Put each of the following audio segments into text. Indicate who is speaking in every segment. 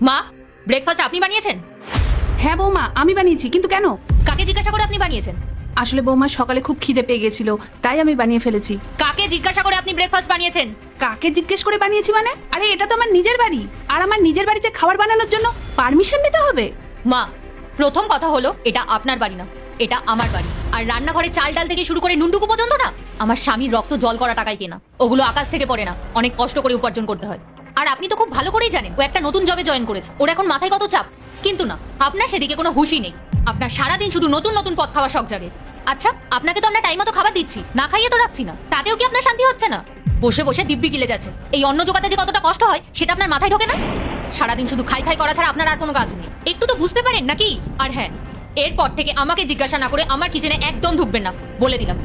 Speaker 1: মা, ব্রেকফাস্ট আপনি বানিয়েছেন?
Speaker 2: হ্যাঁ বৌমা, আমি বানিয়েছি, কিন্তু কেন?
Speaker 1: কাকে জিজ্ঞাসা করে আপনি বানিয়েছেন?
Speaker 2: আসলে বৌমা সকালে খুব খিদে পেয়ে গেছিল, তাই আমি বানিয়ে ফেলেছি।
Speaker 1: কাকে জিজ্ঞাসা করে আপনি ব্রেকফাস্ট বানিয়েছেন?
Speaker 2: কাকে জিজ্ঞেস করে বানিয়েছি মানে? আরে এটা তো আমার নিজের বাড়ি, আর আমার নিজের বাড়িতে খাবার বানানোর জন্য পারমিশন নিতে হবে।
Speaker 1: মা, প্রথম কথা হলো এটা আপনার বাড়ি না, এটা আমার বাড়ি। আর রান্নাঘরে চাল ডাল থেকে শুরু করে নুনটুকু পর্যন্ত না আমার স্বামীর রক্ত জল করা টাকায় কেনা। ওগুলো আকাশ থেকে পড়ে না, অনেক কষ্ট করে উপার্জন করতে হয়। আর আপনি তো খুব ভালো করেই জানেন ও একটা নতুন জবে জয়েন করেছে, ওর এখন মাথায় কত চাপ। কিন্তু না, আপনার সেদিকে কোনো হুঁশই নেই। আপনার সারাদিন শুধু নতুন নতুন পদ খাওয়া শখ জাগে। আচ্ছা, আপনাকে তো আমরা টাইম মতো খাবার দিচ্ছি, না খাইয়ে তো রাখছি না, তাতেও কি আপনার শান্তি হচ্ছে না? বসে বসে দিব্যি গিলে যাচ্ছে। এই অন্ন জোগাতে যে কতটা কষ্ট হয় সেটা আপনার মাথায় ঢোকে না? সারাদিন শুধু খাই খাই করা ছাড়া আপনার আর কোনো কাজ নেই। একটু তো বুঝতে পারেন নাকি? আর হ্যাঁ, এরপর থেকে আমাকে জিজ্ঞাসা না করে আমার কিচেনে একদম ঢুকবেন না, বলে দিলাম।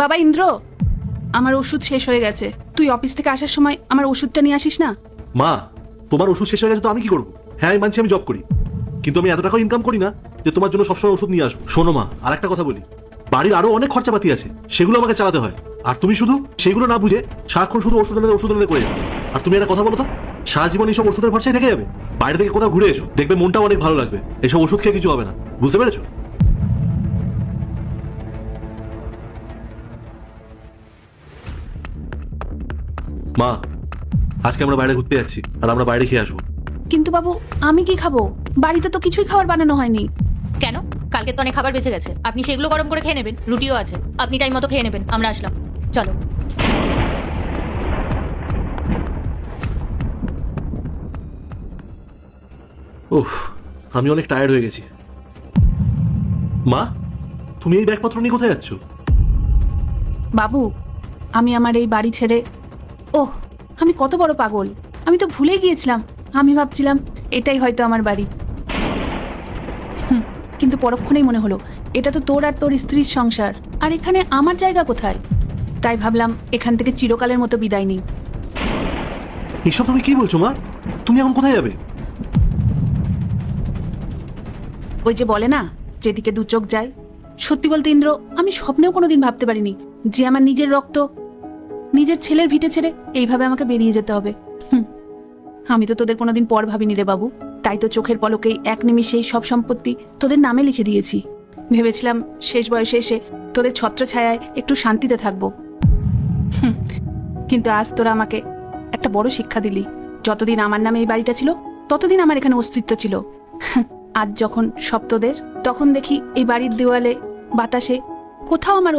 Speaker 2: বাবা ইন্দ্র, আমার ওষুধ শেষ হয়ে গেছে, তুই অফিস থেকে আসার সময় আমার ওষুধটা নিয়ে আসিস না?
Speaker 3: মা, তোমার ওষুধ শেষ হয়ে গেছে তো আমি কি করবো? হ্যাঁ আমি মানছি আমি জব করি, কিন্তু আমি এত টাকাও ইনকাম করি না যে তোমার জন্য সবসময় ওষুধ নিয়ে আসবো। শোনো মা, আর একটা কথা বলি, বাড়ির আরো অনেক খরচাপাতি আছে, সেগুলো আমাকে চালাতে হয়। আর তুমি শুধু সেগুলো না বুঝে সারাক্ষণ শুধু ওষুধ এনে করে যাবে। আর তুমি একটা কথা বলো তো, সারা জীবন এইসব ওষুধের ভরসায় থেকে যাবে? বাইরে থেকে কোথাও ঘুরে এসো, দেখবে মনটাও অনেক ভালো লাগবে। এসব ওষুধ খেয়ে কিছু হবে না, বুঝতে পেরেছো? মা, আজকে আমরা বাইরে ঘুরতে যাচ্ছি, আর আমরা বাইরে খেয়ে আসবো।
Speaker 2: কিন্তু বাবু, আমি কি খাবো? বাড়িতে তো কিছুই খাবার বানানো হয়নি।
Speaker 1: কেন? কালকে তো অনেক খাবার বেঁচে গেছে, আপনি সেগুলো গরম করে খেয়ে নেবেন। রুটিও আছে, আপনি টাইম মতো খেয়ে নেবেন। আমরা আসলাম, চলো।
Speaker 3: উফ, আমি অনেক টায়ার্ড হয়ে গেছি। মা, তুমি এই ব্যাগপত্র নিয়ে কোথায় যাচ্ছ?
Speaker 2: বাবু, আমি আমার এই বাড়ি ছেড়ে, ওহ আমি কত বড় পাগল, আমি তো ভুলে গিয়েছিলাম। আমি ভাবছিলাম এটাই হয়তো আমার বাড়ি। কিন্তু পরক্ষণেই মনে হলো এটা তো তোর আর তোর স্ত্রীর সংসার, আর এখানে আমার জায়গা কোথায়? তাই ভাবলাম এখান থেকে চিরকালের মতো বিদায় নিই।
Speaker 3: এসব তুমি কি বলছো মা? তুমি এখন কোথায় যাবে?
Speaker 2: ওই যে বলে না, যেদিকে দু চোখ যায়। সত্যি বলতে ইন্দ্র, আমি স্বপ্নেও কোনোদিন ভাবতে পারিনি যে আমার নিজের রক্ত, নিজের ছেলের ভিটে ছেড়ে এইভাবে আমাকে বেরিয়ে যেতে হবে। আমি তো তোদের কোনোদিন পর ভাবিনি রে বাবু, তাই তো চোখের পলকেই এক নিমিষেই সব সম্পত্তি তোদের নামে লিখে দিয়েছি। ভেবেছিলাম শেষ বয়সে এসে তোদের ছত্রছায়ায় একটু শান্তিতে থাকবো। কিন্তু আজ তোরা আমাকে একটা বড় শিক্ষা দিলি। যতদিন আমার নামে এই বাড়িটা ছিল ততদিন আমার এখানে অস্তিত্ব ছিল। আজ যখন সব তোদের, তখন দেখি এই বাড়ির দেওয়ালে, বাতাসে কোথাও আমার